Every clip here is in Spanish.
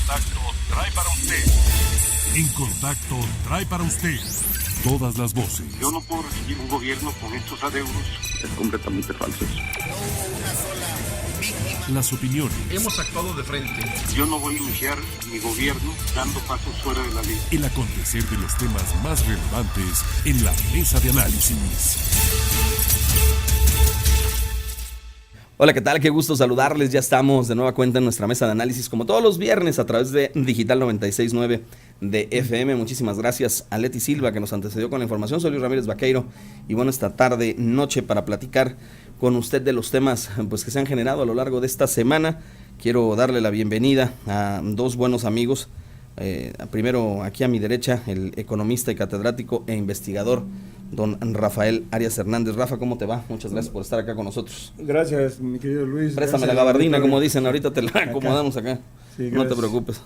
Contacto trae para usted. En Contacto trae para usted todas las voces. Yo no puedo recibir un gobierno con estos adeudos. Es completamente falso eso. No hubo una sola víctima. Las opiniones. Hemos actuado de frente. Yo no voy a iniciar mi gobierno dando pasos fuera de la ley. El acontecer de los temas más relevantes en la mesa de análisis. Hola, ¿qué tal? Qué gusto saludarles. Ya estamos de nueva cuenta en nuestra mesa de análisis, como todos los viernes, a través de Digital 96.9 de FM. Muchísimas gracias a Leti Silva, que nos antecedió con la información. Soy Luis Ramírez Vaqueiro, y bueno, esta tarde, noche, para platicar con usted de los temas pues que se han generado a lo largo de esta semana. Quiero darle la bienvenida a dos buenos amigos. Primero, aquí a mi derecha, el economista y catedrático e investigador don Rafael Arias Hernández. Rafa, ¿cómo te va? Muchas gracias por estar acá con nosotros. Gracias, mi querido Luis. Préstame la gabardina, como dicen, ahorita te la acomodamos acá. Sí, no te preocupes.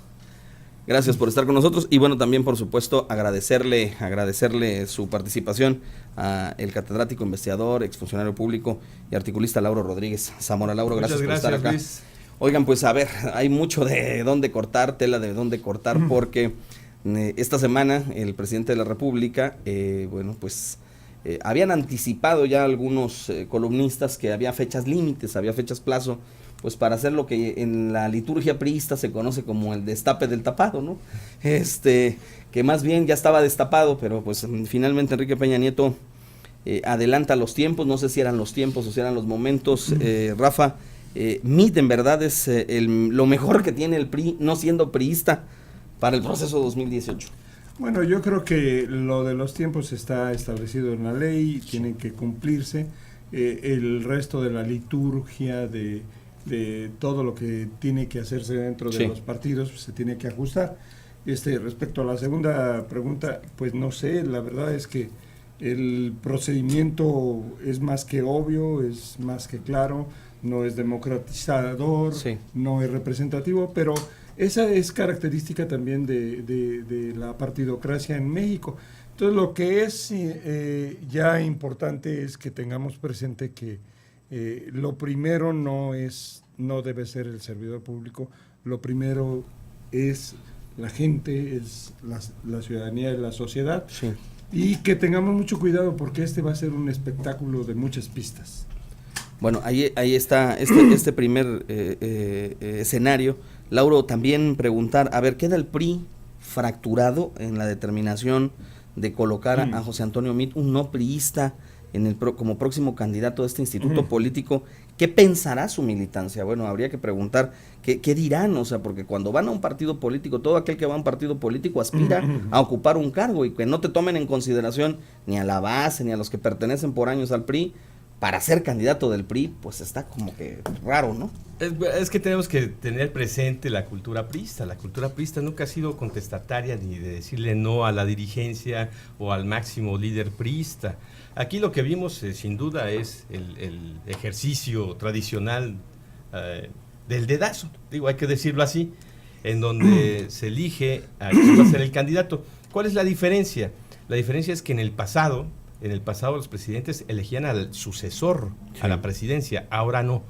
Gracias por estar con nosotros, y bueno, también por supuesto agradecerle su participación a el catedrático, investigador, exfuncionario público y articulista Lauro Rodríguez Zamora. Lauro, gracias por estar acá. Luis. Oigan, pues a ver, hay mucho de dónde cortar, tela de dónde cortar, porque esta semana el presidente de la República, habían anticipado ya algunos columnistas que había fechas límites, había fechas plazo, pues para hacer lo que en la liturgia priista se conoce como el destape del tapado, ¿no? Que más bien ya estaba destapado, pero pues finalmente Enrique Peña Nieto adelanta los tiempos. No sé si eran los tiempos o si eran los momentos. Rafa, MIT en verdad es lo mejor que tiene el PRI, no siendo priista, para el proceso 2018. Bueno, yo creo que lo de los tiempos está establecido en la ley, tienen que cumplirse. El resto de la liturgia, de todo lo que tiene que hacerse dentro de los partidos, pues, se tiene que ajustar. Respecto a la segunda pregunta, pues no sé, la verdad es que el procedimiento es más que obvio, es más que claro, no es democratizador, no es representativo, pero esa es característica también de la partidocracia en México. Entonces, lo que es ya importante es que tengamos presente que lo primero no debe ser el servidor público, lo primero es la gente, es la ciudadanía y la sociedad, y que tengamos mucho cuidado porque va a ser un espectáculo de muchas pistas. Bueno, ahí está este primer escenario. Lauro, también preguntar, a ver, ¿queda el PRI fracturado en la determinación de colocar a José Antonio Meade, un no priista, como próximo candidato de este instituto político? ¿Qué pensará su militancia? Bueno, habría que preguntar, ¿qué dirán? O sea, porque cuando van a un partido político, todo aquel que va a un partido político aspira a ocupar un cargo, y que no te tomen en consideración ni a la base, ni a los que pertenecen por años al PRI, para ser candidato del PRI, pues está como que raro, ¿no? Es que tenemos que tener presente la cultura priista. La cultura priista nunca ha sido contestataria ni de decirle no a la dirigencia o al máximo líder priista. Aquí lo que vimos sin duda es el ejercicio tradicional del dedazo, hay que decirlo así, en donde se elige a quién va a ser el candidato. ¿Cuál es la diferencia? La diferencia es que en el pasado los presidentes elegían al sucesor a la presidencia, ahora no.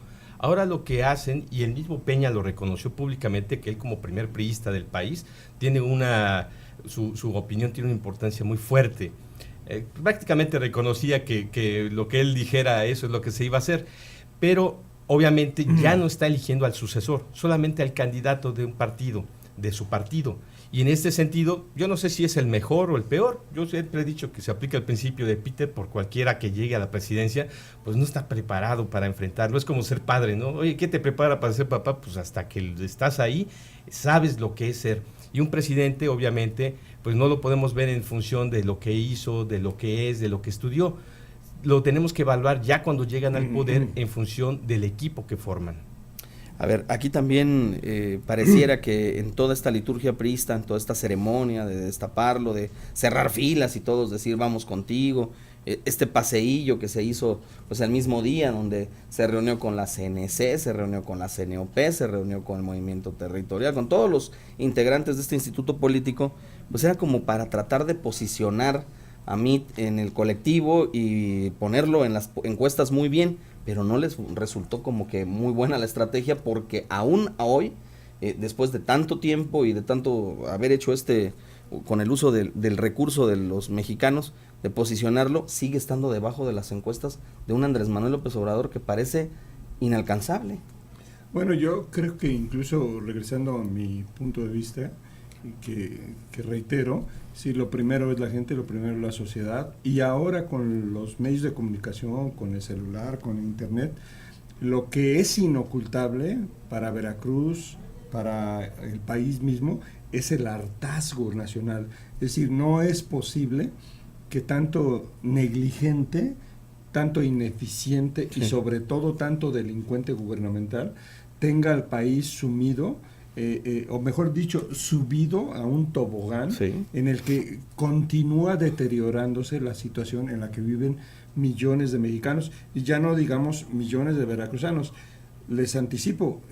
Ahora lo que hacen, y el mismo Peña lo reconoció públicamente, que él como primer priista del país tiene su opinión tiene una importancia muy fuerte. Prácticamente reconocía que lo que él dijera, eso es lo que se iba a hacer, pero obviamente ya no está eligiendo al sucesor, solamente al candidato de un partido, de su partido. Y en este sentido, yo no sé si es el mejor o el peor. Yo siempre he dicho que se aplica el principio de Peter, por cualquiera que llegue a la presidencia, pues no está preparado para enfrentarlo. Es como ser padre, ¿no? Oye, ¿qué te prepara para ser papá? Pues hasta que estás ahí, sabes lo que es ser. Y un presidente, obviamente, pues no lo podemos ver en función de lo que hizo, de lo que es, de lo que estudió. Lo tenemos que evaluar ya cuando llegan al poder en función del equipo que forman. A ver, aquí también pareciera que en toda esta liturgia priista, en toda esta ceremonia de destaparlo, de cerrar filas y todos decir vamos contigo, este paseillo que se hizo pues el mismo día, donde se reunió con la CNC, se reunió con la CNOP, se reunió con el Movimiento Territorial, con todos los integrantes de este instituto político, pues era como para tratar de posicionar a MIT en el colectivo y ponerlo en las encuestas muy bien, pero no les resultó como que muy buena la estrategia, porque aún hoy después de tanto tiempo y de tanto haber hecho con el uso del recurso de los mexicanos, de posicionarlo, sigue estando debajo de las encuestas de un Andrés Manuel López Obrador que parece inalcanzable. Bueno, yo creo que incluso regresando a mi punto de vista, que reitero, si lo primero es la gente, lo primero es la sociedad, y ahora con los medios de comunicación, con el celular, con internet, lo que es inocultable para Veracruz, para el país mismo, es el hartazgo nacional. Es decir, no es posible que tanto negligente, tanto ineficiente y sobre todo tanto delincuente gubernamental tenga al país sumido, o mejor dicho, subido a un tobogán en el que continúa deteriorándose la situación en la que viven millones de mexicanos, y ya no digamos millones de veracruzanos. Les anticipo,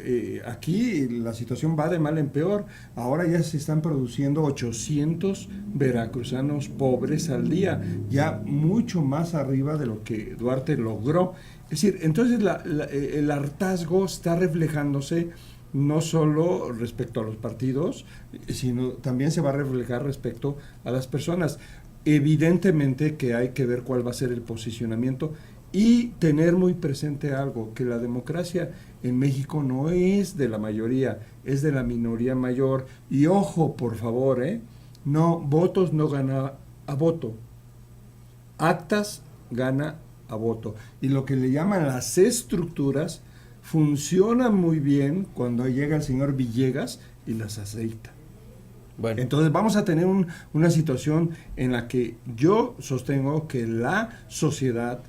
aquí la situación va de mal en peor. Ahora ya se están produciendo 800 veracruzanos pobres al día, ya mucho más arriba de lo que Duarte logró. Es decir, entonces el hartazgo está reflejándose no solo respecto a los partidos, sino también se va a reflejar respecto a las personas. Evidentemente que hay que ver cuál va a ser el posicionamiento y tener muy presente algo, que la democracia en México no es de la mayoría, es de la minoría mayor. Y ojo, por favor, no, votos no gana a voto, actas gana a voto. Y lo que le llaman las estructuras funcionan muy bien cuando llega el señor Villegas y las aceita. Bueno. Entonces vamos a tener una situación en la que yo sostengo que la sociedad,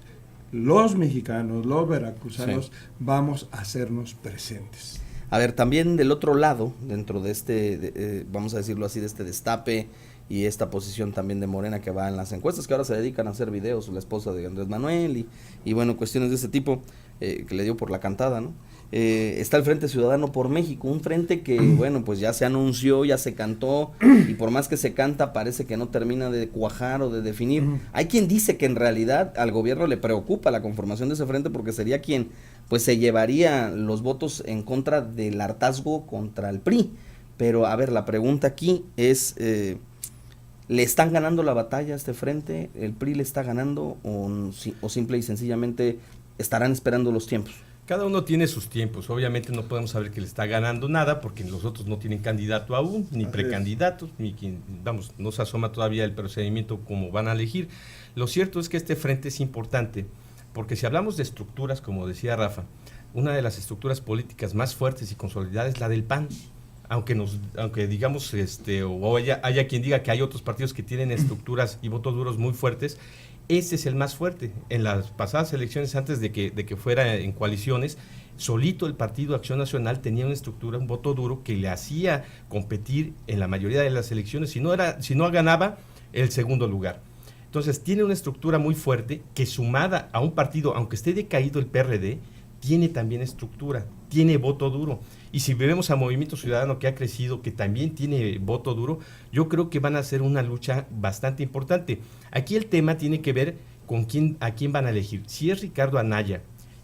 los mexicanos, los veracruzanos, vamos a hacernos presentes. A ver, también del otro lado, dentro de vamos a decirlo así, de este destape y esta posición también de Morena que va en las encuestas, que ahora se dedican a hacer videos, la esposa de Andrés Manuel y bueno, cuestiones de ese tipo, que le dio por la cantada, ¿no? Está el Frente Ciudadano por México, un frente que, bueno, pues ya se anunció, ya se cantó, y por más que se canta, parece que no termina de cuajar o de definir. Hay quien dice que en realidad al gobierno le preocupa la conformación de ese frente porque sería quien, pues, se llevaría los votos en contra del hartazgo contra el PRI. Pero, a ver, la pregunta aquí es, ¿le están ganando la batalla a este frente? ¿El PRI le está ganando o simple y sencillamente estarán esperando los tiempos? Cada uno tiene sus tiempos. Obviamente no podemos saber que le está ganando nada porque los otros no tienen candidato aún, ni precandidatos, ni quien, vamos, no se asoma todavía el procedimiento como van a elegir. Lo cierto es que este frente es importante porque si hablamos de estructuras, como decía Rafa, una de las estructuras políticas más fuertes y consolidadas es la del PAN. Aunque digamos, o haya quien diga que hay otros partidos que tienen estructuras y votos duros muy fuertes, ese es el más fuerte. En las pasadas elecciones, antes de que fuera en coaliciones, solito el Partido Acción Nacional tenía una estructura, un voto duro que le hacía competir en la mayoría de las elecciones, si no ganaba el segundo lugar. Entonces tiene una estructura muy fuerte que, sumada a un partido, aunque esté decaído el PRD, tiene también estructura, tiene voto duro. Y si vemos a Movimiento Ciudadano, que ha crecido, que también tiene voto duro, yo creo que van a hacer una lucha bastante importante. Aquí el tema tiene que ver con a quién van a elegir. Si es Ricardo Anaya,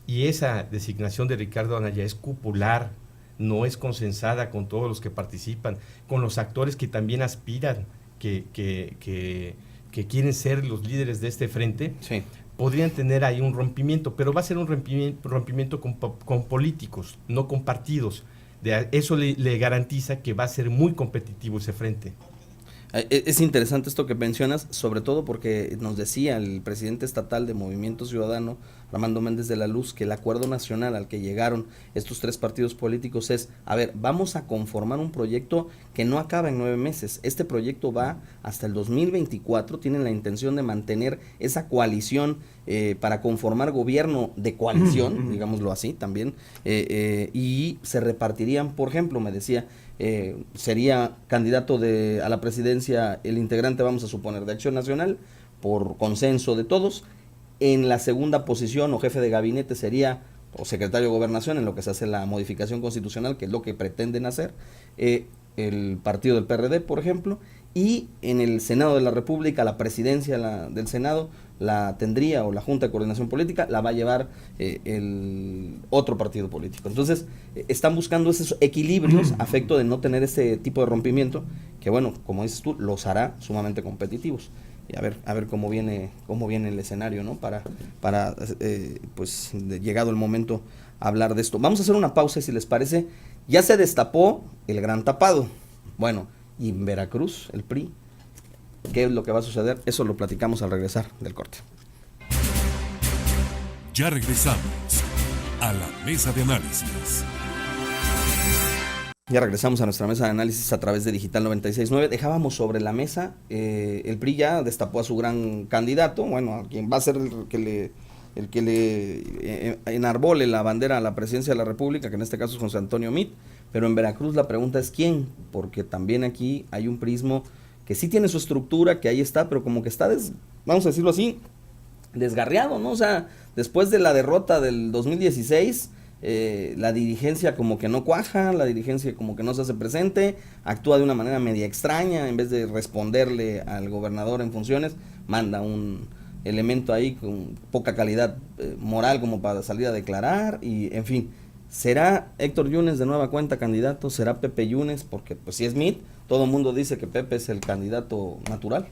y esa designación de Ricardo Anaya es cupular, no es consensada con todos los que participan, con los actores que también aspiran, que quieren ser los líderes de este frente, sí, podrían tener ahí un rompimiento, pero va a ser un rompimiento con políticos, no con partidos. Eso le garantiza que va a ser muy competitivo ese frente. Es interesante esto que mencionas, sobre todo porque nos decía el presidente estatal de Movimiento Ciudadano, Armando Méndez de la Luz, que el acuerdo nacional al que llegaron estos tres partidos políticos es, a ver, vamos a conformar un proyecto que no acaba en 9 meses. Este proyecto va hasta el 2024, tienen la intención de mantener esa coalición para conformar gobierno de coalición, digámoslo así también, y se repartirían, por ejemplo, me decía, sería candidato a la presidencia el integrante, vamos a suponer, de Acción Nacional, por consenso de todos. En la segunda posición o jefe de gabinete sería o secretario de Gobernación, en lo que se hace la modificación constitucional, que es lo que pretenden hacer, el partido del PRD, por ejemplo, y en el Senado de la República, la presidencia del Senado, la tendría, o la Junta de Coordinación Política la va a llevar el otro partido político. Entonces, están buscando esos equilibrios a efecto de no tener ese tipo de rompimiento, que bueno, como dices tú, los hará sumamente competitivos. Y a ver cómo viene el escenario, ¿no? Para pues, llegado el momento, hablar de esto. Vamos a hacer una pausa, si les parece. Ya se destapó el gran tapado. Bueno, y en Veracruz, el PRI, ¿qué es lo que va a suceder? Eso lo platicamos al regresar del corte. Ya regresamos a la mesa de análisis. Ya regresamos a nuestra mesa de análisis a través de Digital 96.9. Dejábamos sobre la mesa, el PRI ya destapó a su gran candidato, bueno, a quien va a ser el que le enarbole la bandera a la presidencia de la República, que en este caso es José Antonio Meade. Pero en Veracruz la pregunta es ¿quién? Porque también aquí hay un prismo que sí tiene su estructura, que ahí está, pero como que está, vamos a decirlo así, desgarriado, ¿no? O sea, después de la derrota del 2016, la dirigencia como que no cuaja, la dirigencia como que no se hace presente, actúa de una manera media extraña, en vez de responderle al gobernador en funciones, manda un elemento ahí con poca calidad moral como para salir a declarar, y en fin. ¿Será Héctor Yunes de nueva cuenta candidato? ¿Será Pepe Yunes? Porque pues si es Meade, todo el mundo dice que Pepe es el candidato natural.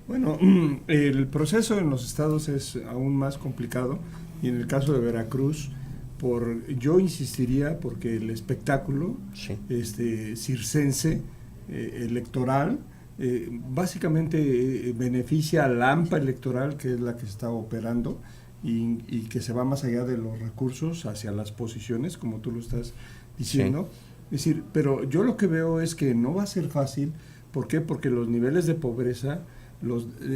Bueno, el proceso en los estados es aún más complicado, y en el caso de Veracruz, yo insistiría porque el espectáculo sí, circense electoral básicamente beneficia al AMPA electoral, que es la que está operando, y que se va más allá de los recursos hacia las posiciones, como tú lo estás diciendo. Sí. Es decir, pero yo lo que veo es que no va a ser fácil. ¿Por qué? Porque los niveles de pobreza,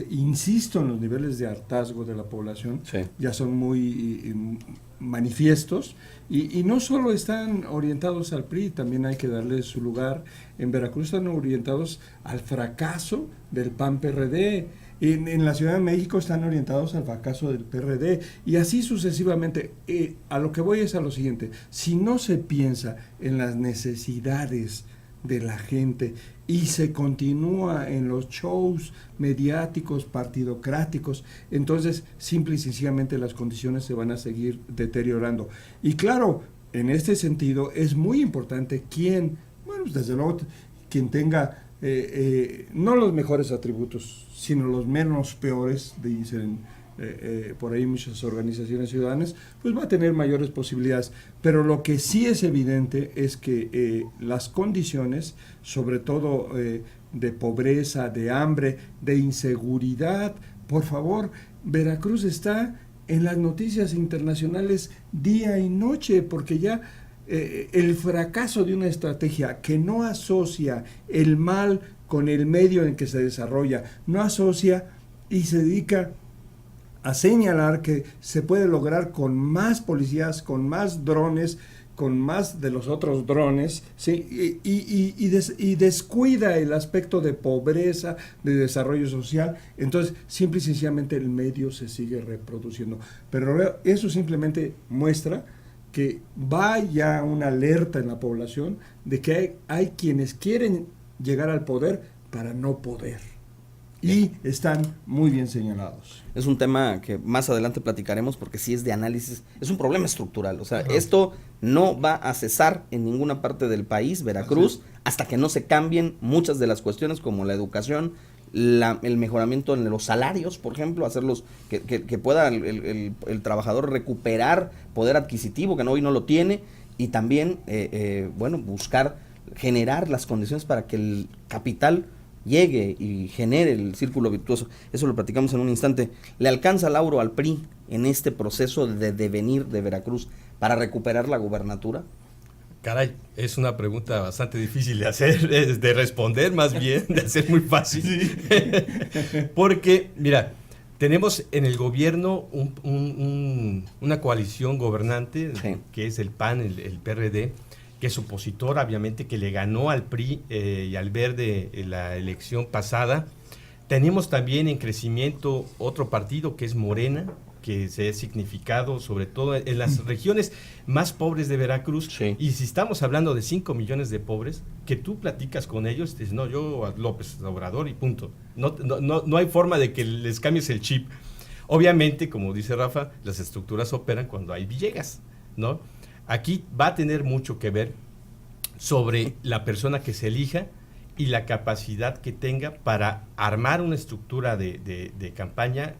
insisto en los niveles de hartazgo de la población, sí, ya son muy manifiestos, y no solo están orientados al PRI, también hay que darle su lugar. En Veracruz están orientados al fracaso del PAN-PRD. En la Ciudad de México están orientados al fracaso del PRD, y así sucesivamente. A lo que voy es a lo siguiente: si no se piensa en las necesidades de la gente y se continúa en los shows mediáticos, partidocráticos, entonces simple y sencillamente las condiciones se van a seguir deteriorando. Y claro, en este sentido es muy importante quien, bueno, desde luego, quien tenga no los mejores atributos, sino los menos peores, dicen por ahí muchas organizaciones ciudadanas, pues va a tener mayores posibilidades. Pero lo que sí es evidente es que las condiciones, sobre todo de pobreza, de hambre, de inseguridad, por favor, Veracruz está en las noticias internacionales día y noche, porque ya el fracaso de una estrategia que no asocia el mal con el medio en que se desarrolla, no asocia y se dedica a señalar que se puede lograr con más policías, con más drones, con más de los otros drones, ¿sí? y descuida el aspecto de pobreza, de desarrollo social. Entonces, simple y sencillamente el medio se sigue reproduciendo. Pero eso simplemente muestra que vaya una alerta en la población de que hay quienes quieren llegar al poder para no poder. Y están muy bien señalados. Es un tema que más adelante platicaremos, porque sí es de análisis, es un problema estructural. O sea, esto no va a cesar en ninguna parte del país, Veracruz, hasta que no se cambien muchas de las cuestiones como la educación, el mejoramiento en los salarios, por ejemplo, hacerlos que pueda el trabajador recuperar poder adquisitivo, que hoy no lo tiene, y también bueno, buscar generar las condiciones para que el capital llegue y genere el círculo virtuoso. Eso lo platicamos en un instante. ¿Le alcanza, Lauro, al PRI en este proceso de devenir de Veracruz para recuperar la gubernatura? Caray, es una pregunta bastante difícil de hacer, de responder más bien, de hacer muy fácil. Sí. Porque, mira, tenemos en el gobierno una coalición gobernante, sí, que es el PAN, el PRD, que es opositor, obviamente, que le ganó al PRI y al Verde en la elección pasada. Tenemos también en crecimiento otro partido que es Morena, que se ha significado sobre todo en las regiones más pobres de Veracruz. Sí. Y si estamos hablando de 5 millones de pobres, que tú platicas con ellos, dices, no, yo a López Obrador y punto. No hay forma de que les cambies el chip. Obviamente, como dice Rafa, las estructuras operan cuando hay Villegas, ¿no? Aquí va a tener mucho que ver sobre la persona que se elija y la capacidad que tenga para armar una estructura de campaña,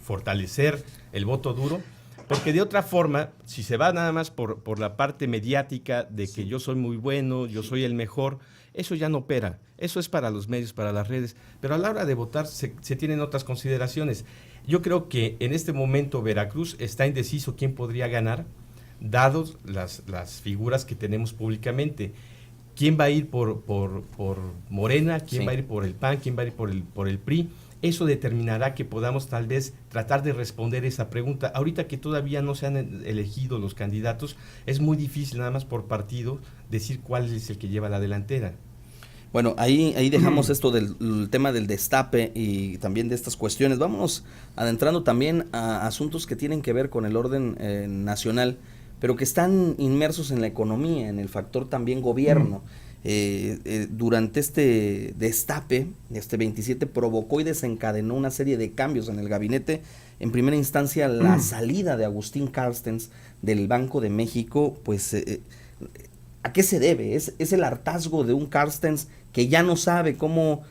fortalecer el voto duro, porque de otra forma, si se va nada más por la parte mediática de que yo soy muy bueno, yo soy el mejor, eso ya no opera, eso es para los medios, para las redes, pero a la hora de votar se tienen otras consideraciones. Yo creo que en este momento Veracruz está indeciso quién podría ganar, dados las figuras que tenemos públicamente. ¿Quién va a ir por Morena? ¿Quién va a ir por el PAN? ¿Quién va a ir por el PRI? Eso determinará que podamos tal vez tratar de responder esa pregunta. Ahorita que todavía no se han elegido los candidatos, es muy difícil nada más por partido decir cuál es el que lleva la delantera. Bueno, ahí dejamos esto del tema del destape y también de estas cuestiones. Vámonos adentrando también a asuntos que tienen que ver con el orden nacional, pero que están inmersos en la economía, en el factor también gobierno. Durante este destape, este 27, provocó y desencadenó una serie de cambios en el gabinete. En primera instancia, la salida de Agustín Carstens del Banco de México, pues, ¿a qué se debe? ¿Es el hartazgo de un Carstens que ya no sabe cómo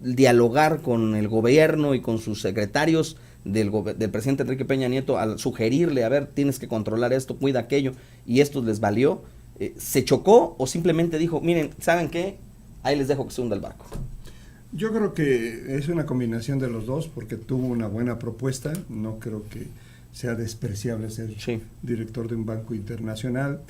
dialogar con el gobierno y con sus secretarios del presidente Enrique Peña Nieto al sugerirle, a ver, tienes que controlar esto, cuida aquello, y esto les valió? ¿Se chocó o simplemente dijo, miren, ¿saben qué? Ahí les dejo que se hunda el barco? Yo creo que es una combinación de los dos, porque tuvo una buena propuesta. No creo que sea despreciable ser director de un banco internacional.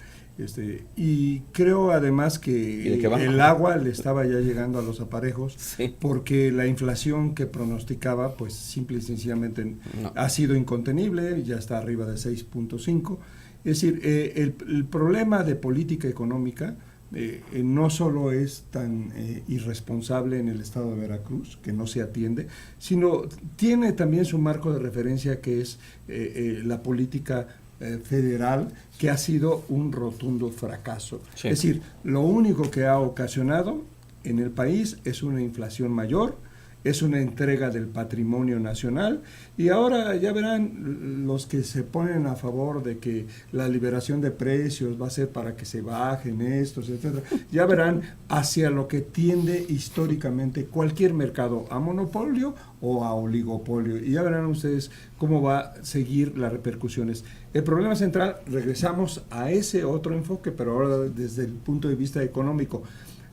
Y creo además que el agua le estaba ya llegando a los aparejos, porque la inflación que pronosticaba, pues simple y sencillamente ha sido incontenible, ya está arriba de 6.5. Es decir, el problema de política económica no solo es tan irresponsable en el estado de Veracruz, que no se atiende, sino tiene también su marco de referencia, que es la política federal, que ha sido un rotundo fracaso. Es decir, lo único que ha ocasionado en el país es una inflación mayor, es una entrega del patrimonio nacional, y ahora ya verán los que se ponen a favor de que la liberación de precios va a ser para que se bajen estos, etcétera. Ya verán hacia lo que tiende históricamente cualquier mercado, a monopolio o a oligopolio, y ya verán ustedes cómo va a seguir las repercusiones. El problema central, regresamos a ese otro enfoque, pero ahora desde el punto de vista económico.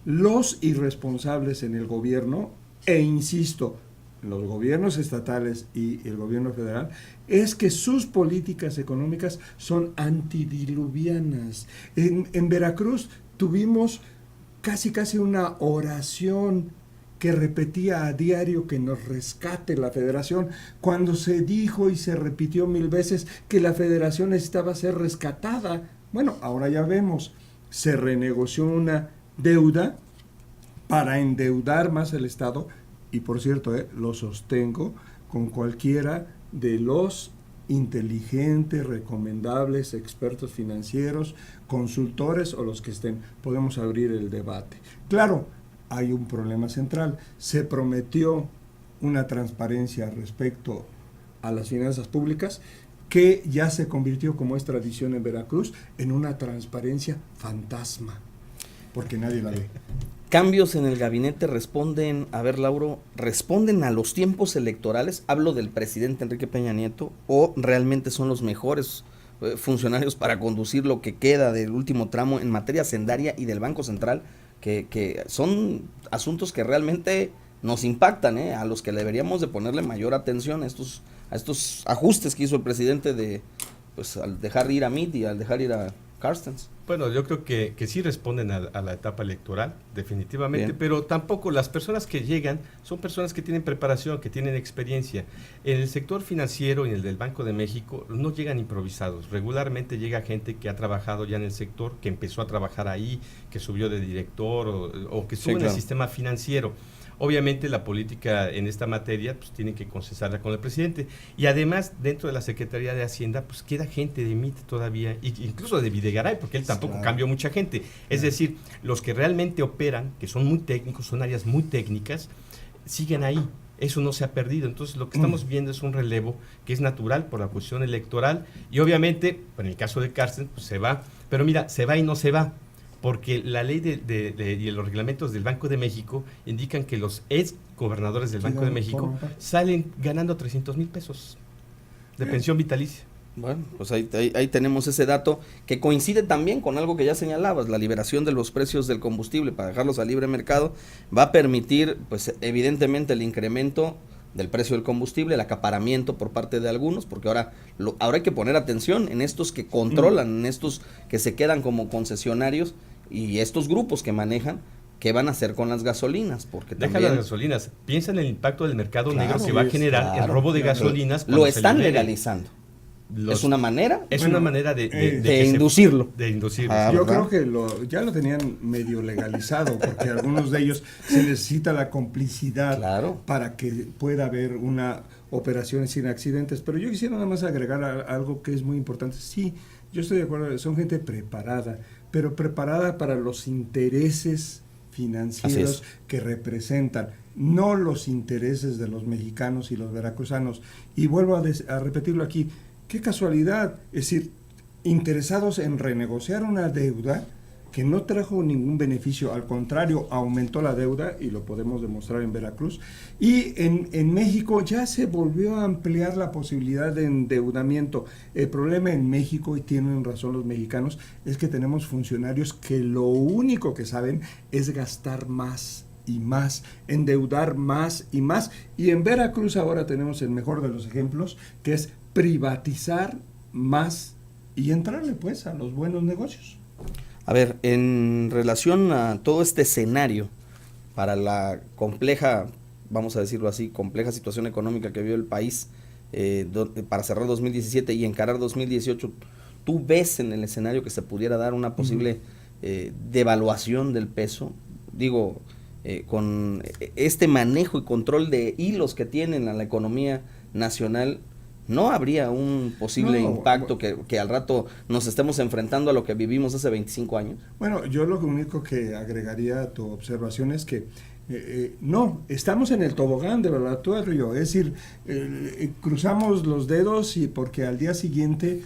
Los irresponsables en el gobierno, e insisto, los gobiernos estatales y el gobierno federal, es que sus políticas económicas son antidiluvianas. En Veracruz tuvimos casi una oración que repetía a diario que nos rescate la federación, cuando se dijo y se repitió 1000 veces que la federación necesitaba ser rescatada. Bueno, ahora ya vemos, se renegoció una deuda para endeudar más el Estado, y por cierto, lo sostengo con cualquiera de los inteligentes, recomendables expertos financieros, consultores o los que estén, podemos abrir el debate. Claro, hay un problema central. Se prometió una transparencia respecto a las finanzas públicas, que ya se convirtió, como es tradición en Veracruz, en una transparencia fantasma, porque nadie la ve. Cambios en el gabinete responden, a ver, Lauro, ¿responden a los tiempos electorales? Hablo del presidente Enrique Peña Nieto, ¿o realmente son los mejores funcionarios para conducir lo que queda del último tramo en materia hacendaria y del Banco Central, que son asuntos que realmente nos impactan, a los que deberíamos de ponerle mayor atención, a estos ajustes que hizo el presidente al dejar ir a Meade y al dejar ir a Carstens? Bueno, yo creo que sí responden a la etapa electoral, definitivamente. Bien. Pero tampoco las personas que llegan son personas que tienen preparación, que tienen experiencia. En el sector financiero y en el del Banco de México no llegan improvisados. Regularmente llega gente que ha trabajado ya en el sector, que empezó a trabajar ahí, que subió de director o que estuvo en el sistema financiero. Obviamente la política en esta materia pues tiene que consensarla con el presidente, y además dentro de la Secretaría de Hacienda pues queda gente de MIT todavía, incluso de Videgaray, porque él tampoco cambió mucha gente. Es decir, los que realmente operan, que son muy técnicos, son áreas muy técnicas, siguen ahí. Eso no se ha perdido. Entonces lo que estamos viendo es un relevo que es natural por la cuestión electoral y obviamente, en el caso de Carstens, pues se va. Pero mira, se va y no se va, porque la ley y los reglamentos del Banco de México indican que los ex gobernadores del Banco de México salen ganando 300,000 pesos de pensión vitalicia. Bueno, pues ahí tenemos ese dato que coincide también con algo que ya señalabas, la liberación de los precios del combustible para dejarlos a libre mercado va a permitir, pues evidentemente, el incremento del precio del combustible, el acaparamiento por parte de algunos, porque ahora hay que poner atención en estos que controlan, en estos que se quedan como concesionarios y estos grupos que manejan. ¿Qué van a hacer con las gasolinas? Porque deja las gasolinas, piensa en el impacto del mercado negro que va a generar el robo de gasolinas. Lo están legalizando. ¿Es una manera? Es una manera de inducirlo. De inducirlo. Yo creo que ya lo tenían medio legalizado, porque algunos de ellos se necesita la complicidad para que pueda haber una operación sin accidentes. Pero yo quisiera nada más agregar algo que es muy importante. Sí, yo estoy de acuerdo, son gente preparada, pero preparada para los intereses financieros que representan, no los intereses de los mexicanos y los veracruzanos. Y vuelvo a repetirlo aquí, qué casualidad, es decir, interesados en renegociar una deuda que no trajo ningún beneficio, al contrario, aumentó la deuda, y lo podemos demostrar en Veracruz, y en México ya se volvió a ampliar la posibilidad de endeudamiento. El problema en México, y tienen razón los mexicanos, es que tenemos funcionarios que lo único que saben es gastar más y más, endeudar más y más, y en Veracruz ahora tenemos el mejor de los ejemplos, que es privatizar más y entrarle pues a los buenos negocios. A ver, en relación a todo este escenario para la compleja, vamos a decirlo así, compleja situación económica que vive el país para cerrar 2017 y encarar 2018, ¿tú ves en el escenario que se pudiera dar una posible devaluación del peso? Digo, con este manejo y control de hilos que tienen a la economía nacional, ¿no habría un posible impacto que al rato nos estemos enfrentando a lo que vivimos hace 25 años? Bueno, yo lo único que agregaría a tu observación es que no, estamos en el tobogán de evaluatorio, es decir, cruzamos los dedos y porque al día siguiente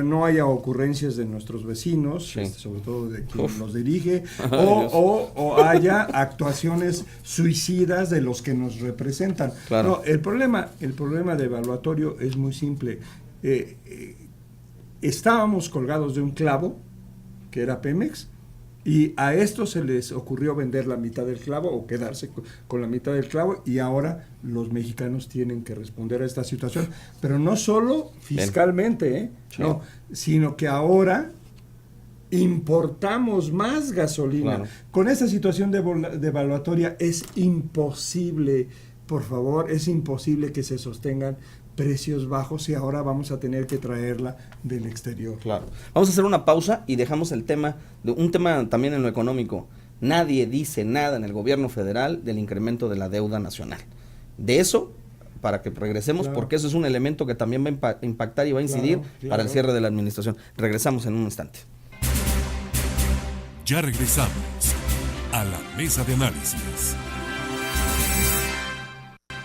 no haya ocurrencias de nuestros vecinos, sobre todo de quien los dirige, o haya actuaciones suicidas de los que nos representan. No, el problema de evaluatorio es muy simple. Estábamos colgados de un clavo, que era Pemex, y a estos se les ocurrió vender la mitad del clavo o quedarse con la mitad del clavo, y ahora los mexicanos tienen que responder a esta situación, pero no solo fiscalmente, no, sino que ahora importamos más gasolina. Con esta situación de evaluatoria es imposible, por favor, es imposible que se sostengan precios bajos, y ahora vamos a tener que traerla del exterior. Claro. Vamos a hacer una pausa y dejamos un tema también en lo económico. Nadie dice nada en el gobierno federal del incremento de la deuda nacional. De eso, para que regresemos, porque eso es un elemento que también va a impactar y va a incidir para el cierre de la administración. Regresamos en un instante. Ya regresamos a la mesa de análisis.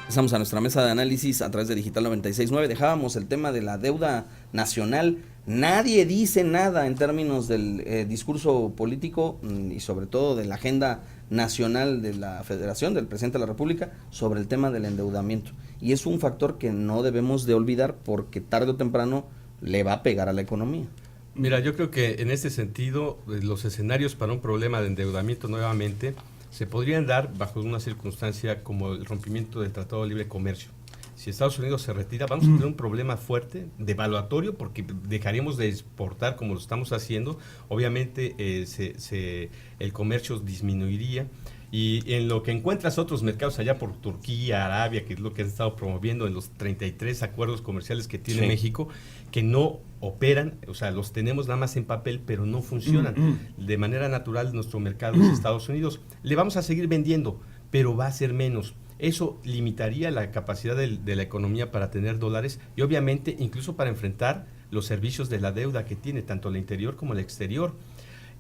Empezamos a nuestra mesa de análisis a través de Digital 96.9. Dejábamos el tema de la deuda nacional. Nadie dice nada en términos del discurso político y sobre todo de la agenda nacional de la Federación, del presidente de la República, sobre el tema del endeudamiento. Y es un factor que no debemos de olvidar, porque tarde o temprano le va a pegar a la economía. Mira, yo creo que en este sentido los escenarios para un problema de endeudamiento nuevamente se podrían dar bajo una circunstancia como el rompimiento del Tratado de Libre Comercio. Si Estados Unidos se retira, vamos a tener un problema fuerte, devaluatorio, porque dejaríamos de exportar como lo estamos haciendo. Obviamente el comercio disminuiría. Y en lo que encuentras otros mercados allá por Turquía, Arabia, que es lo que han estado promoviendo en los 33 acuerdos comerciales que tiene México, que no operan, o sea, los tenemos nada más en papel, pero no funcionan. De manera natural, nuestro mercado es Estados Unidos. Le vamos a seguir vendiendo, pero va a ser menos. Eso limitaría la capacidad de la economía para tener dólares y obviamente incluso para enfrentar los servicios de la deuda que tiene tanto el interior como el exterior.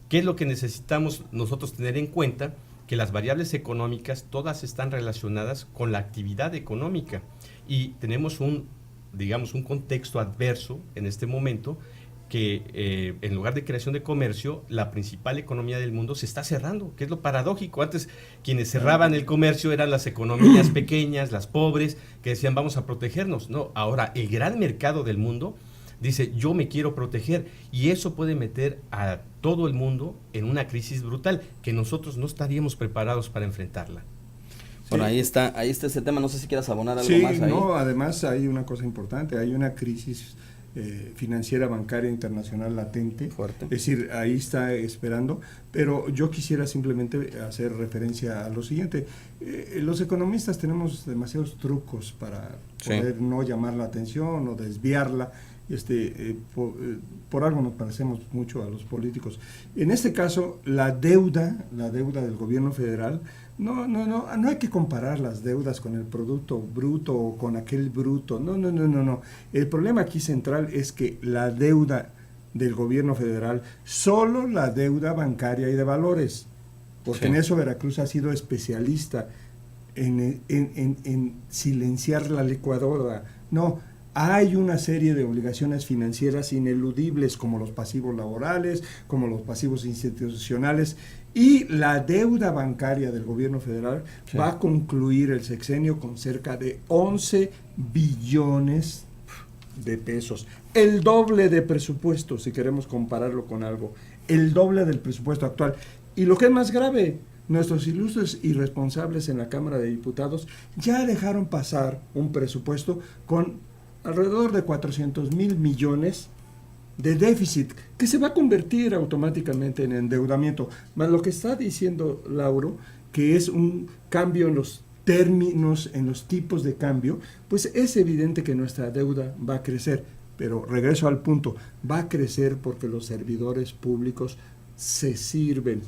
¿Qué es lo que necesitamos nosotros tener en cuenta? que las variables económicas todas están relacionadas con la actividad económica y tenemos un contexto adverso en este momento que en lugar de creación de comercio, la principal economía del mundo se está cerrando, que es lo paradójico. Antes quienes cerraban el comercio eran las economías pequeñas, las pobres, que decían vamos a protegernos. No, ahora el gran mercado del mundo dice yo me quiero proteger y eso puede meter a todo el mundo en una crisis brutal que nosotros no estaríamos preparados para enfrentarla. Bueno, ahí está ese tema, no sé si quieras abonar algo más ahí. No, además hay una cosa importante, hay una crisis financiera bancaria internacional latente. Fuerte. Es decir, ahí está esperando, pero yo quisiera simplemente hacer referencia a lo siguiente. Los economistas tenemos demasiados trucos para poder no llamar la atención o desviarla. Por algo nos parecemos mucho a los políticos. En este caso, la deuda del gobierno federal, no hay que comparar las deudas con el producto bruto o con aquel bruto. No. El problema aquí central es que la deuda del gobierno federal, solo la deuda bancaria y de valores, porque en eso Veracruz ha sido especialista en silenciar la licuadora. No, hay una serie de obligaciones financieras ineludibles, como los pasivos laborales, como los pasivos institucionales, y la deuda bancaria del gobierno federal va a concluir el sexenio con cerca de 11 billones de pesos. El doble de presupuesto, si queremos compararlo con algo, el doble del presupuesto actual. Y lo que es más grave, nuestros ilustres irresponsables en la Cámara de Diputados ya dejaron pasar un presupuesto con alrededor de 400,000 millones de déficit, que se va a convertir automáticamente en endeudamiento. Más lo que está diciendo Lauro, que es un cambio en los términos, en los tipos de cambio, pues es evidente que nuestra deuda va a crecer. Pero regreso al punto, va a crecer porque los servidores públicos se sirven.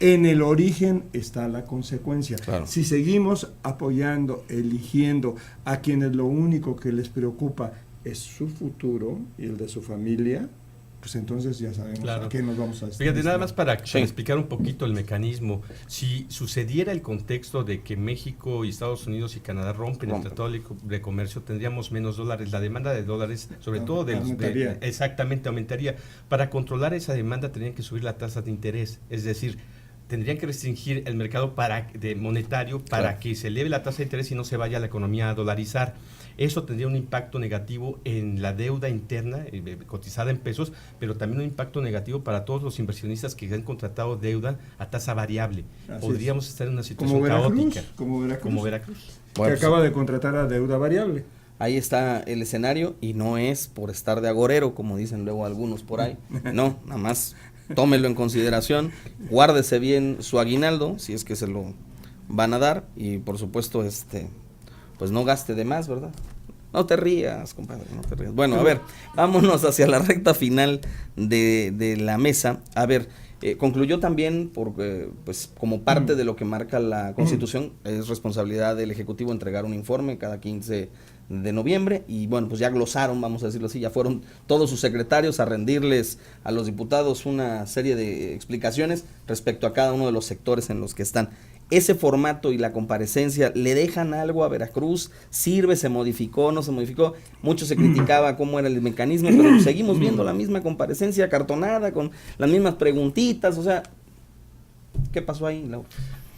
En el origen está la consecuencia. Claro. Si seguimos apoyando, eligiendo a quienes lo único que les preocupa es su futuro y el de su familia, pues entonces ya sabemos a qué nos vamos a estar. Fíjate, nada más para explicar un poquito el mecanismo. Si sucediera el contexto de que México y Estados Unidos y Canadá rompen el Tratado de Comercio, tendríamos menos dólares. La demanda de dólares, sobre todo exactamente aumentaría. Para controlar esa demanda tendrían que subir la tasa de interés, es decir, tendrían que restringir el mercado monetario para que se eleve la tasa de interés y no se vaya la economía a dolarizar. Eso tendría un impacto negativo en la deuda interna cotizada en pesos, pero también un impacto negativo para todos los inversionistas que han contratado deuda a tasa variable. Podríamos estar en una situación caótica. Como Veracruz. Bueno, que acaba de contratar a deuda variable. Ahí está el escenario y no es por estar de agorero, como dicen luego algunos por ahí. No, nada más tómelo en consideración, guárdese bien su aguinaldo, si es que se lo van a dar, y por supuesto, pues no gaste de más, ¿verdad? No te rías, compadre, no te rías. Bueno, a ver, vámonos hacia la recta final de la mesa. A ver, concluyó también, pues como parte de lo que marca la Constitución, es responsabilidad del Ejecutivo entregar un informe cada 15 de noviembre, y bueno, pues ya glosaron, vamos a decirlo así, ya fueron todos sus secretarios a rendirles a los diputados una serie de explicaciones respecto a cada uno de los sectores en los que están. Ese formato y la comparecencia, ¿le dejan algo a Veracruz? ¿Sirve? ¿Se modificó? ¿No se modificó? Mucho se criticaba cómo era el mecanismo, pero seguimos viendo la misma comparecencia cartonada, con las mismas preguntitas, o sea, ¿qué pasó ahí, Laura?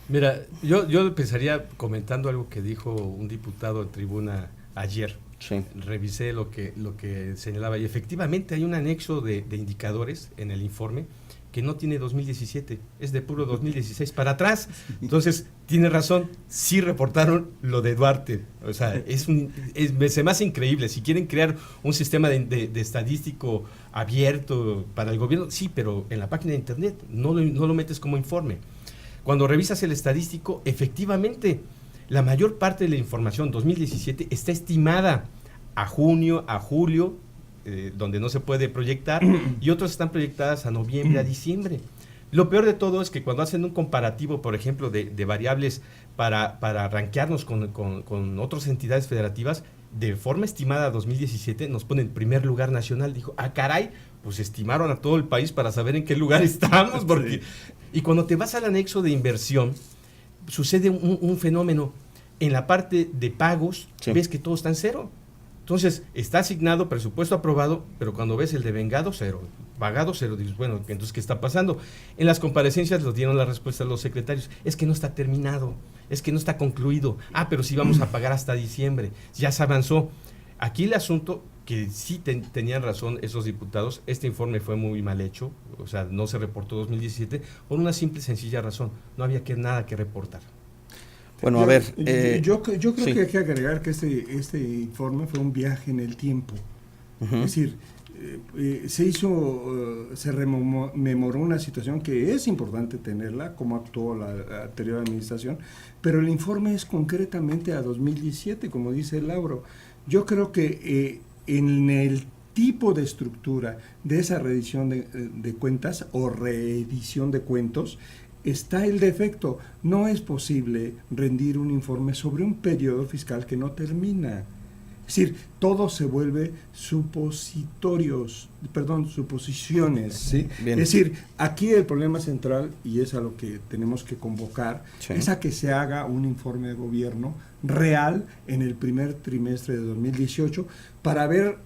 Mira, yo empezaría comentando algo que dijo un diputado en tribuna ayer. Sí. Revisé lo que señalaba y efectivamente hay un anexo de indicadores en el informe que no tiene 2017, es de puro 2016 para atrás. Entonces, tiene razón, sí reportaron lo de Duarte. O sea, se me hace increíble. Si quieren crear un sistema de estadístico abierto para el gobierno, sí, pero en la página de internet no lo metes como informe. Cuando revisas el estadístico, efectivamente, la mayor parte de la información 2017 está estimada a junio, a julio, donde no se puede proyectar, y otras están proyectadas a noviembre, a diciembre. Lo peor de todo es que cuando hacen un comparativo, por ejemplo, de variables para rankearnos con otras entidades federativas, de forma estimada 2017 nos pone en primer lugar nacional. Dijo, caray, pues estimaron a todo el país para saber en qué lugar estamos. Porque... Y cuando te vas al anexo de inversión, sucede un fenómeno. En la parte de pagos, ves que todo está en cero. Entonces, está asignado, presupuesto aprobado, pero cuando ves el de vengado, cero, pagado, cero, dices, bueno, entonces, ¿qué está pasando? En las comparecencias nos dieron la respuesta a los secretarios, es que no está terminado, es que no está concluido, pero sí vamos a pagar hasta diciembre, ya se avanzó. Aquí el asunto, que sí tenían razón esos diputados, este informe fue muy mal hecho, o sea, no se reportó 2017, por una simple y sencilla razón, no había nada que reportar. Bueno, a ver. Yo creo que hay que agregar que este informe fue un viaje en el tiempo. Es decir, se rememoró una situación que es importante tenerla, cómo actuó la anterior administración, pero el informe es concretamente a 2017, como dice Lauro. Yo creo que en el tipo de estructura de esa reedición de cuentas o reedición de cuentos, está el defecto. No es posible rendir un informe sobre un periodo fiscal que no termina. Es decir, todo se vuelve suposiciones, ¿sí? Bien. Es decir, aquí el problema central, y es a lo que tenemos que convocar, es a que se haga un informe de gobierno real en el primer trimestre de 2018 para ver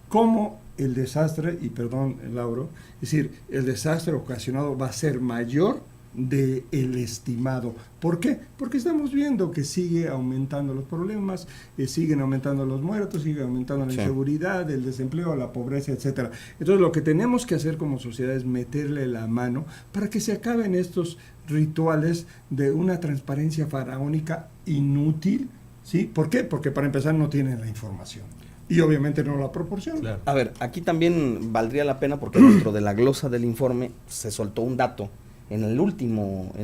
cómo el desastre, y perdón, Lauro, es decir, el desastre ocasionado va a ser mayor de el estimado. ¿Por qué? Porque estamos viendo que sigue aumentando los problemas, siguen aumentando los muertos, sigue aumentando la inseguridad, el desempleo, la pobreza, etcétera. Entonces lo que tenemos que hacer como sociedad es meterle la mano para que se acaben estos rituales de una transparencia faraónica inútil, ¿sí? ¿Por qué? Porque para empezar no tienen la información. Y obviamente no la proporcionan. Claro. A ver, aquí también valdría la pena porque dentro de la glosa del informe se soltó un dato en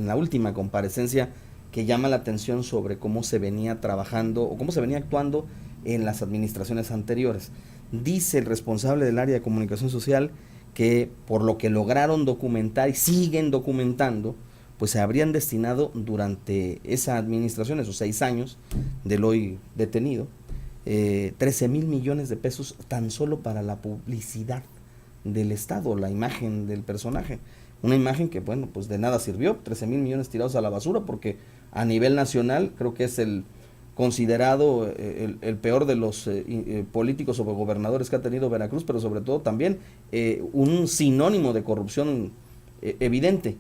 la última comparecencia que llama la atención sobre cómo se venía trabajando o cómo se venía actuando en las administraciones anteriores. Dice el responsable del área de comunicación social que por lo que lograron documentar y siguen documentando, pues se habrían destinado durante esa administración, esos 6 años del hoy detenido, 13,000 millones de pesos tan solo para la publicidad del Estado, la imagen del personaje. Una imagen que, bueno, pues de nada sirvió, 13,000 millones tirados a la basura, porque a nivel nacional creo que es el considerado el peor de los políticos o gobernadores que ha tenido Veracruz, pero sobre todo también un sinónimo de corrupción evidente.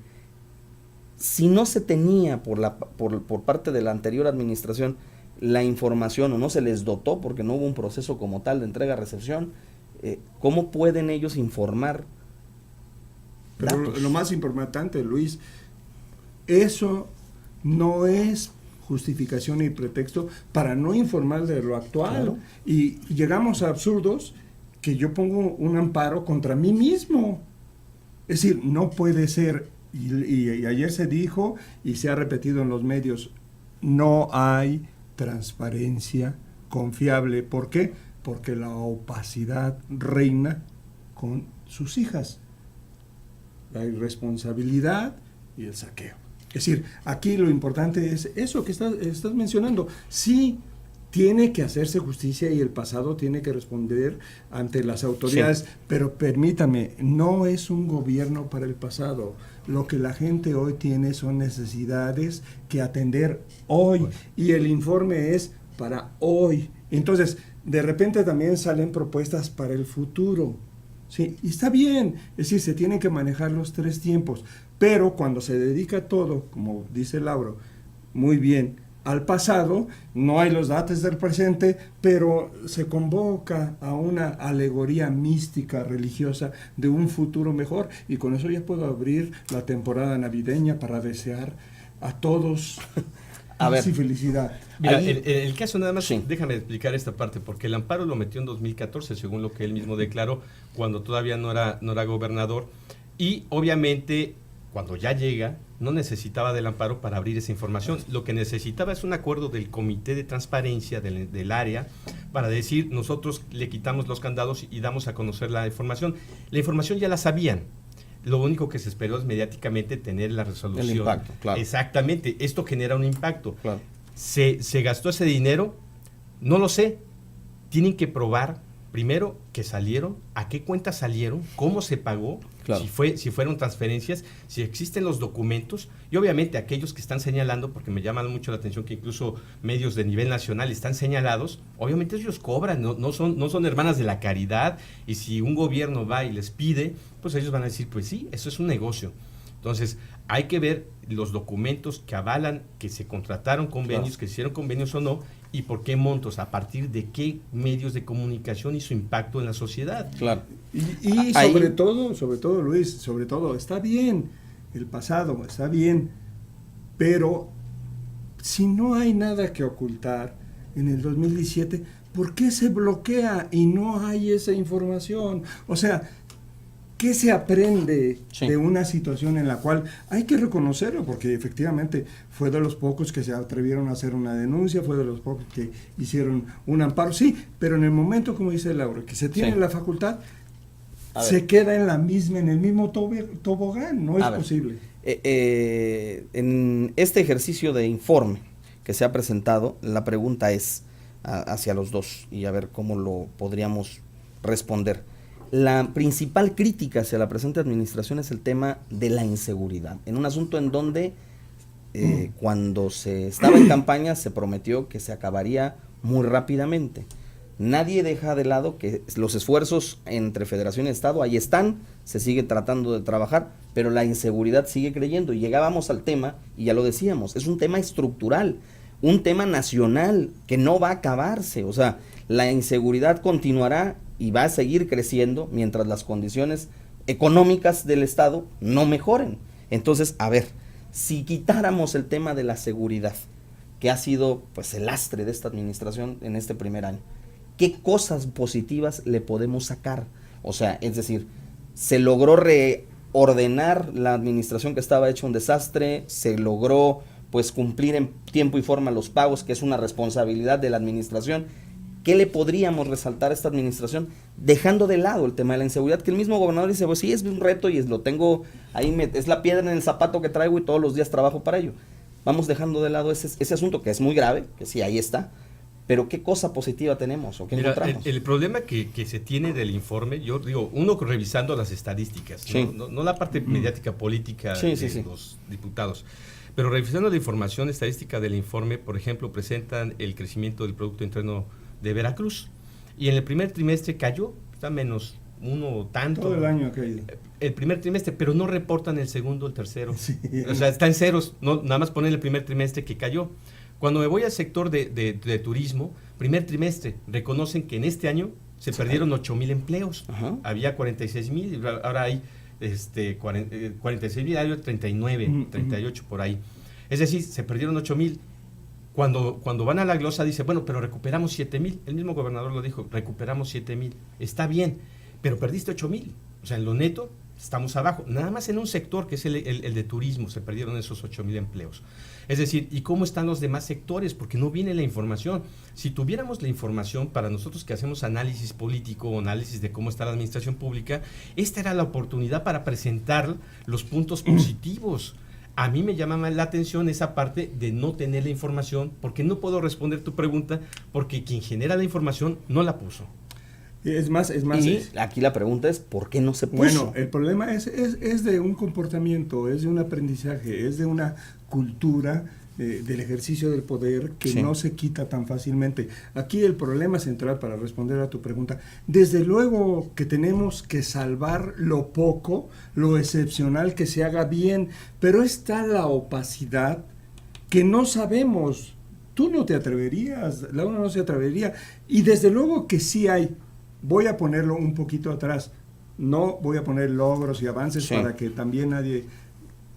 Si no se tenía por parte de la anterior administración la información o no se les dotó porque no hubo un proceso como tal de entrega-recepción, ¿cómo pueden ellos informar? Pero lo más importante, Luis, eso no es justificación y pretexto para no informar de lo actual. Claro. Y llegamos a absurdos que yo pongo un amparo contra mí mismo. Es decir, no puede ser, y ayer se dijo y se ha repetido en los medios, no hay transparencia confiable. ¿Por qué? Porque la opacidad reina con sus hijas. La irresponsabilidad y el saqueo. Es decir, aquí lo importante es eso que estás mencionando. Sí, tiene que hacerse justicia y el pasado tiene que responder ante las autoridades, pero permítame, no es un gobierno para el pasado. Lo que la gente hoy tiene son necesidades que atender hoy y el informe es para hoy. Entonces, de repente también salen propuestas para el futuro. Sí, y está bien, es decir, se tienen que manejar los 3 tiempos, pero cuando se dedica todo, como dice Lauro, muy bien, al pasado, no hay los datos del presente, pero se convoca a una alegoría mística, religiosa, de un futuro mejor, y con eso ya puedo abrir la temporada navideña para desear a todos paz y felicidad. Mira, el caso nada más, déjame explicar esta parte, porque el amparo lo metió en 2014, según lo que él mismo declaró, cuando todavía no era gobernador, y obviamente cuando ya llega, no necesitaba del amparo para abrir esa información. Lo que necesitaba es un acuerdo del Comité de Transparencia del área para decir, nosotros le quitamos los candados y damos a conocer la información. La información ya la sabían. Lo único que se esperó es mediáticamente tener la resolución. El impacto, claro. Exactamente, esto genera un impacto. Claro. ¿Se gastó ese dinero? No lo sé, tienen que probar primero que salieron, a qué cuentas salieron, cómo se pagó, claro, si fueron transferencias, si existen los documentos, y obviamente aquellos que están señalando, porque me llama mucho la atención que incluso medios de nivel nacional están señalados, obviamente ellos cobran, no son hermanas de la caridad, y si un gobierno va y les pide, pues ellos van a decir, pues sí, eso es un negocio. Entonces, hay que ver los documentos que avalan que se contrataron convenios, claro, que se hicieron convenios o no, y por qué montos, a partir de qué medios de comunicación y su impacto en la sociedad. Claro. Y sobre todo, Luis, está bien el pasado, está bien, pero si no hay nada que ocultar en el 2017, ¿por qué se bloquea y no hay esa información? O sea, ¿qué se aprende de una situación en la cual hay que reconocerlo? Porque efectivamente fue de los pocos que se atrevieron a hacer una denuncia, fue de los pocos que hicieron un amparo, sí, pero en el momento, como dice Laura, que se tiene la facultad, se queda en el mismo tobogán, no es posible. En este ejercicio de informe que se ha presentado, la pregunta es hacia los dos, y a ver cómo lo podríamos responder. La principal crítica hacia la presente administración es el tema de la inseguridad, en un asunto en donde cuando se estaba en campaña se prometió que se acabaría muy rápidamente. Nadie deja de lado que los esfuerzos entre Federación y Estado ahí están, se sigue tratando de trabajar, pero la inseguridad sigue creyendo. Y llegábamos al tema, y ya lo decíamos, es un tema estructural, un tema nacional que no va a acabarse. O sea, la inseguridad continuará y va a seguir creciendo mientras las condiciones económicas del Estado no mejoren. Entonces, a ver, si quitáramos el tema de la seguridad, que ha sido pues el lastre de esta administración en este primer año, ¿qué cosas positivas le podemos sacar? O sea, es decir, se logró reordenar la administración que estaba hecha un desastre, se logró pues cumplir en tiempo y forma los pagos, que es una responsabilidad de la administración. ¿Qué le podríamos resaltar a esta administración? Dejando de lado el tema de la inseguridad, que el mismo gobernador dice, pues sí, es un reto y lo tengo ahí, es la piedra en el zapato que traigo y todos los días trabajo para ello. Vamos dejando de lado ese asunto que es muy grave, que sí, ahí está, pero ¿qué cosa positiva tenemos o qué encontramos? El problema que se tiene del informe, yo digo, uno revisando las estadísticas, no la parte mediática política de los diputados, pero revisando la información estadística del informe, por ejemplo, presentan el crecimiento del Producto Interno de Veracruz, y en el primer trimestre cayó, está menos uno tanto. Todo el año ha caído. El primer trimestre, pero no reportan el segundo, el tercero. Sí. O sea, está en ceros, nada más ponen el primer trimestre que cayó. Cuando me voy al sector de turismo, primer trimestre, reconocen que en este año se perdieron 8,000 empleos. Ajá. Había 46,000, ahora hay 46,000, hay 39, 38 por ahí. Es decir, se perdieron 8,000. Cuando van a la glosa dice, bueno, pero recuperamos 7,000. El mismo gobernador lo dijo, recuperamos 7,000. Está bien, pero perdiste 8,000. O sea, en lo neto estamos abajo. Nada más en un sector que es el de turismo se perdieron esos 8,000 empleos. Es decir, ¿y cómo están los demás sectores? Porque no viene la información. Si tuviéramos la información para nosotros que hacemos análisis político o análisis de cómo está la administración pública, esta era la oportunidad para presentar los puntos positivos. A mí me llama más la atención esa parte de no tener la información, porque no puedo responder tu pregunta, porque quien genera la información no la puso. Es más. Y aquí la pregunta es, ¿por qué no se puso? Bueno, el problema es de un comportamiento, es de un aprendizaje, es de una cultura del ejercicio del poder que no se quita tan fácilmente. Aquí el problema central, para responder a tu pregunta, desde luego que tenemos que salvar lo poco, lo excepcional que se haga bien, pero está la opacidad que no sabemos. Tú no te atreverías, Laura no se atrevería, y desde luego que sí hay. Voy a ponerlo un poquito atrás, no voy a poner logros y avances para que también nadie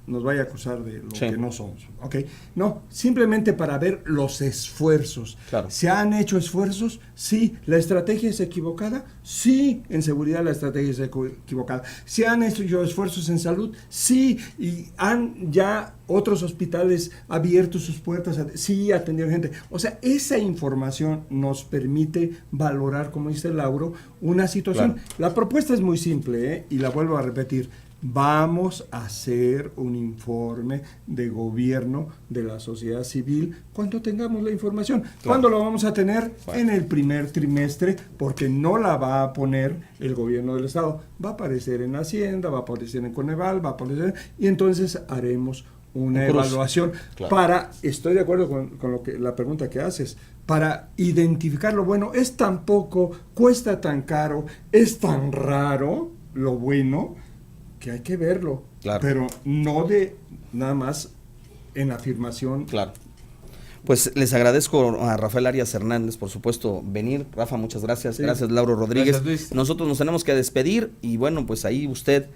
nos vaya a acusar de lo que no somos, ¿ok? No, simplemente para ver los esfuerzos. Claro. ¿Se han hecho esfuerzos? Sí. ¿La estrategia es equivocada? Sí, en seguridad la estrategia es equivocada. ¿Se han hecho esfuerzos en salud? Sí. ¿Y han ya otros hospitales abierto sus puertas? Sí, atendieron gente. O sea, esa información nos permite valorar, como dice Lauro, una situación. Claro. La propuesta es muy simple, y la vuelvo a repetir. vamos a hacer un informe de gobierno de la sociedad civil cuando tengamos la información. ¿Cuándo lo vamos a tener? En el primer trimestre, porque no la va a poner el gobierno del estado. Va a aparecer en Hacienda, va a aparecer en Coneval, va a aparecer, y entonces haremos una evaluación para, estoy de acuerdo con lo que la pregunta que haces, para identificar lo bueno. Es tan poco, cuesta tan caro, es tan raro lo bueno, que hay que verlo, pero no de nada más en afirmación. Claro. Pues les agradezco a Rafael Arias Hernández, por supuesto, venir. Rafa, muchas gracias. Sí. Gracias, Lauro Rodríguez. Gracias, Luis. Nosotros nos tenemos que despedir y bueno, pues ahí usted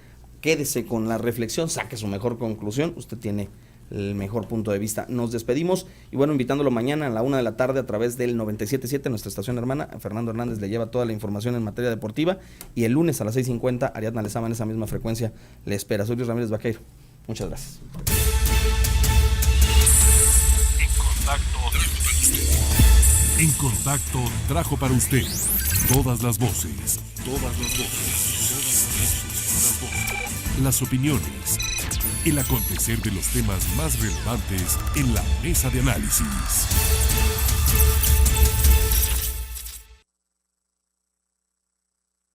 quédese con la reflexión, saque su mejor conclusión. Usted tiene el mejor punto de vista. Nos despedimos y bueno, invitándolo mañana a la 1 de la tarde a través del 97.7, nuestra estación hermana. Fernando Hernández le lleva toda la información en materia deportiva y el lunes a las 6:50 Ariadna Lezama en esa misma frecuencia le espera. Soy Luis Ramírez Vaqueiro. Muchas gracias. En contacto trajo para usted todas las voces, las opiniones, el acontecer de los temas más relevantes en la mesa de análisis.